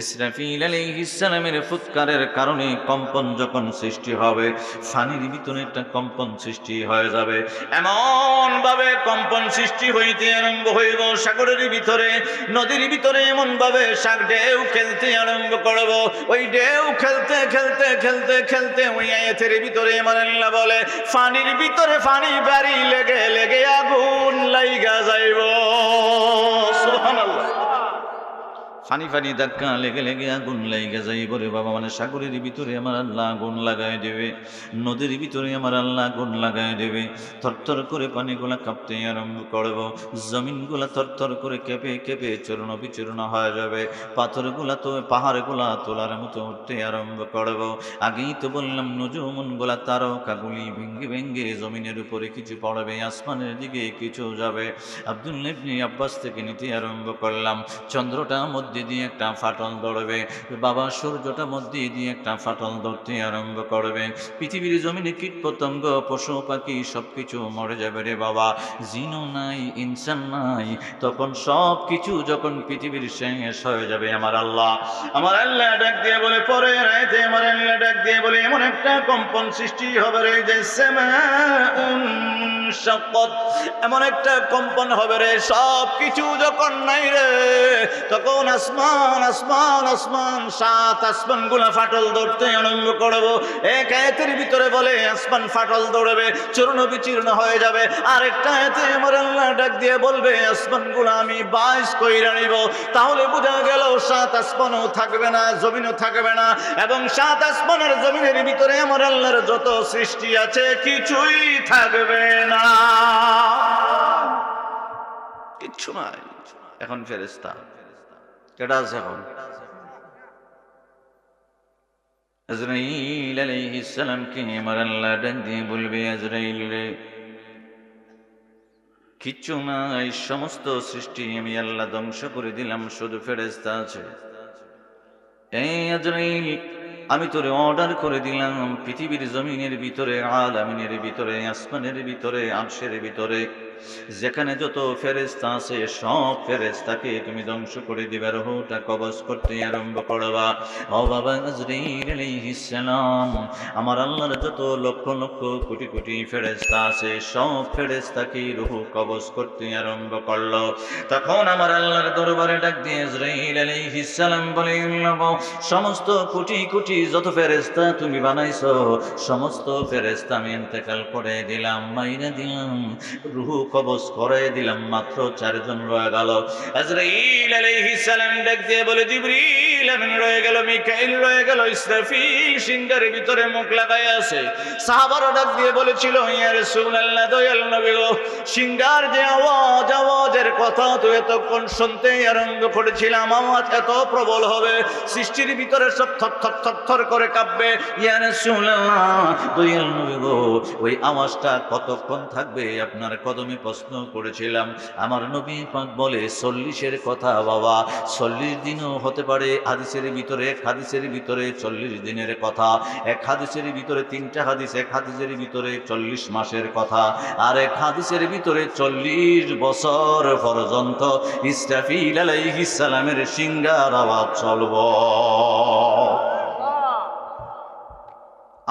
ইসরাফিল আলাইহিস সালামের ফুৎকারের কারণে কম্পন যখন সৃষ্টি হবে, পানির ভিতরে একটা কম্পন সৃষ্টি হয়ে যাবে। এমন ভাবে কম্পন সৃষ্টি হইতে আরম্ভ হইব সাগরের ভিতরে, নদীর ভিতরে এমন ভাবে ঢেউ খেলতে আরম্ভ করব। ওই ঢেউ খেলতে খেলতে খেলতে খেলতে ওই আয়াতের ভিতরে আমার আল্লাহ বলে পানির ভিতরে পানি বাড়ি লেগে লেগে আগুন লাইগা যায়। সুবহানাল্লাহ। ফানি ফানি ধাক্কা লেগে লেগে আগুন লাইগা যাইব রে বাবা। মানে সাগরের ভিতরে আমার আল্লাহ আগুন লাগাই দেবে, নদীর ভিতরে আমার আল্লাহ আগুন লাগাই দেবে। থরথর করে পানিগুলা কাঁপতে আরম্ভ করব, জমিনগুলা থরথর করে কেঁপে কেঁপে চূর্ণ বিচূর্ণ হয়ে যাবে, পাথরগুলা তো পাহাড়গুলা তোলার মতো উঠতে আরম্ভ করব। আগেই তো বললাম নজুমনগুলা তারকাগুলি ভেঙ্গে ভেঙ্গে জমিনের উপরে কিছু পড়বে, আসমানের দিকে কিছু যাবে। আব্দুল্লাহ ইবনে আব্বাস থেকে নিতে আরম্ভ করলাম, চন্দ্রটা মধ্যে দিয়ে একটা ফাটল ধরবে বাবা, সূর্যটা মধ্যে দিয়ে একটা ফাটল ধরতে আরম্ভ করবে। পৃথিবীর জমিনে কীট পতঙ্গ পশু পাখি সবকিছু মরে যাবে রে বাবা, জিনও নাই ইনসান নাই। তখন সব কিছু যখন পৃথিবীর শেষ হয়ে যাবে আমার আল্লাহ ডাক দিয়ে বলে, পরে রাইতে আমার আল্লাহ ডাক দিয়ে বলে এমন একটা কম্পন সৃষ্টি হবে রে যে সামাউন শাক্কাত, এমন একটা কম্পন হবে রে সব কিছু যখন নাই রে, তখন আসমান আসমান আসমান, 7 আসমান গুলা ফাটল ধরতে আরম্ভ করবো। এক আয়াতের ভিতরে বলে আসমান ফাটল ধরবে, চূর্ণ বিচূর্ণ হয়ে যাবে। আরেকটা আয়াতে আমার আল্লাহ ডাক দিয়ে বলবে আসমান গুলা আমি 22 কইরা নিব। তাহলে বোঝা গেল 7 আসমানও থাকবে না, জমিনও থাকবে না, এবং 7 আসমানের জমিনের ভিতরে আমার আল্লাহর যত সৃষ্টি আছে কিছুই থাকবে না, কিচ্ছু নাই। এখন ফেরেশতা কেডা আছে? এখন আজরাইল আলাইহিস সালাম কে আমার আল্লাহ ডাক দিয়ে বলবে, আজরাইল রে, কিচ্ছু নাই, সমস্ত সৃষ্টি আমি আল্লাহ ধ্বংস করে দিলাম, শুধু ফেরেশতা আছে। এই আজরাইল, আমি তোরে অর্ডার করে দিলাম পৃথিবীর জমিনের ভিতরে, আলামিনের ভিতরে, আসমানের ভিতরে, আরশের ভিতরে যেখানে যত ফেরেশতা আছে সব ফেরেশতাকে তুমি ধ্বংস করে দিবে, রূহটা কবজ করতে আরম্ভ করবা। ও বাবা আজরাইল আলাইহিস সালাম, আমার আল্লাহর যত লক্ষ লক্ষ কোটি কোটি ফেরেশতা আছে সব ফেরেশতাকে রূহ কবজ করতে আরম্ভ করলো। তখন আমার আল্লাহর দরবারে ডাক দিয়ে আজরাইল আলাইহিস সালাম বলে, সমস্ত কোটি কোটি যত ফেরেশতা তুমি বানাইছো সমস্ত ফেরেশতা আমি ইন্তেকাল করে দিলাম, মাইরা দিলাম, রূহ কবজ করে দিলাম, মাত্র 4 জন রয়ে গেল। আজরাইল আলাইহিস সালাম ডাক দিয়ে বলে, জিবরিল আমিন রয়ে গেল, মিকাইল রয়ে গেল, ইসরাফিল সিংহার ভিতরে মুখ লাগাই আছে। সাহাবারা ডাক দিয়ে বলেছিল, ইয়া রাসূলুল্লাহ, দয়াল নবী গো, সিংহার যে আওয়াজ, আওয়াজের কথা তো এতক্ষণ শুনতে আরম্ভ করেছিলাম, আওয়াজ এত প্রবল হবে সৃষ্টির ভিতরে সব থর থর থর থর করে কাঁপবে। ইয়া রাসূলুল্লাহ, দয়াল নবী গো, ওই আওয়াজটা কতক্ষণ থাকবে আপনার কদমে প্রশ্ন করেছিলাম। আমার নবী পাক বলে 40-এর কথা বাবা, 40 দিনও হতে পারে। হাদিসের ভিতরে, এক হাদিসের ভিতরে 40 দিনের কথা, এক হাদিসের ভিতরে 3টা হাদিস, এক হাদিসের ভিতরে 40 মাসের কথা, আর এক হাদিসের ভিতরে 40 বছর পর্যন্ত ইসরাফিল আলাইহিস সালামের সিংহার আওয়াজ চলব।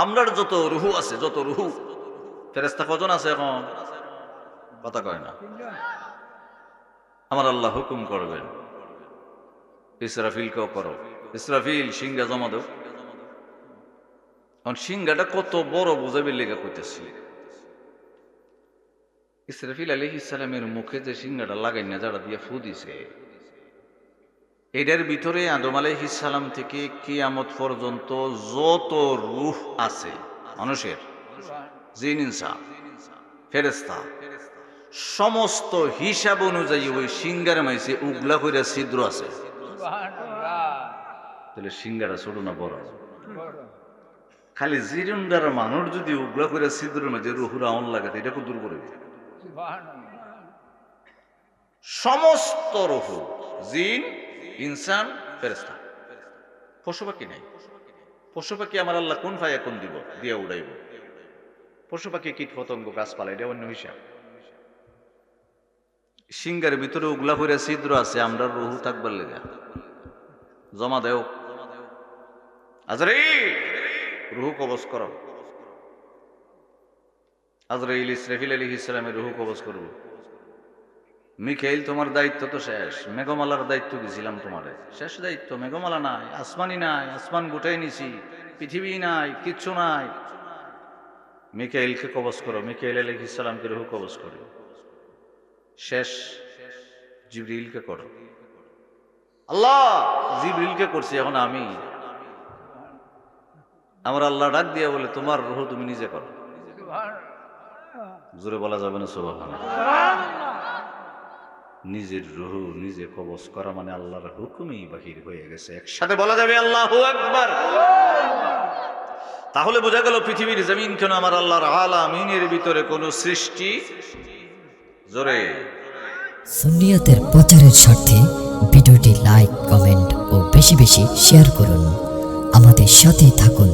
আমরার যত রূহ আছে, যত রূহ ফেরেশতা কজন আছে? এখন কথা কয় না। আমার আল্লাহ হুকুম করবেন, ইসরাফিলকেও করো, ইসরাফিল সিংহা জমা দাও। এখন সিংহাটা কত বড় বুঝাবে লেখা করতেছি। ইসরাফিল আলাইহিস সালামের মুখে যে সিংহাটা লাগাই না, যারা দিয়ে ফু দিছে, এটার ভিতরে আদম আলাইহিস সালাম থেকে কিয়ামত পর্যন্ত যত রূহ আছে মানুষের, জিন ইনসান ফেরেশতা, সমস্ত হিসাব অনুযায়ী ওই সিংহার মাইছে উগলা কইরা ছিদ্র আছে। তাহলে সিংহাটা ছোট না বড়? খালি জিরুন্ডার মানুষ যদি উগলা কইরা ছিদ্রের মাঝে রুহুরা অন লাগাতে, এটা কত দূর পড়বে? সমস্ত রূহ, জিন ইনসান ফেরেশতা, পশু পাখি নাই। পশু পাখি আমার আল্লাহ কোন ফায়া কোন দিব দিয়া উড়াইব। পশু পাখি, কীট পতঙ্গ, গাছপালা, এটা অন্য হিসাব। সিংহার ভিতরে উগলা করে ছিদ্র আছে, আমরা রুহু থাকবার লেগা জমা দেও। আজরাইল রুহু কবজ করো। আজরাইল ইসরাফিল আলাইহিস সালামের রুহু কবজ করব। মিকাইল তোমার দায়িত্ব তো শেষ, মেঘমালার দায়িত্ব দিছিলাম তোমারে, শেষ দায়িত্ব। মেঘমালা নাই, আসমানই নাই, আসমান গুটাই নিছি, পৃথিবী নাই, কিচ্ছু নাই। মিকাইলকে কবজ করো, মিকাইল আলাইহিস সালামকে রুহু কবজ করো। শেষ জিবরিলকে করো। আল্লাহ জিবরিলকে করছি, এখন আমি। আমার আল্লাহ ডাক দিয়ে বলে, তোমার রুহ তুমি নিজে করো। জোরে বলা যাবে না সুবহানাল্লাহ? নিজের রুহ নিজে কবজ করা মানে আল্লাহর হুকুমই বাহির হয়ে গেছে। একসাথে বলা যাবে আল্লাহু আকবার। তাহলে বোঝা গেল পৃথিবীর জমিন কেন আমার আল্লাহর আলামিনের ভিতরে কোন সৃষ্টি। জোরে সুন্নিয়তের প্রচারের স্বার্থে ভিডিওটি লাইক, কমেন্ট ও বেশি বেশি শেয়ার করুন। আমাদের সাথেই থাকুন।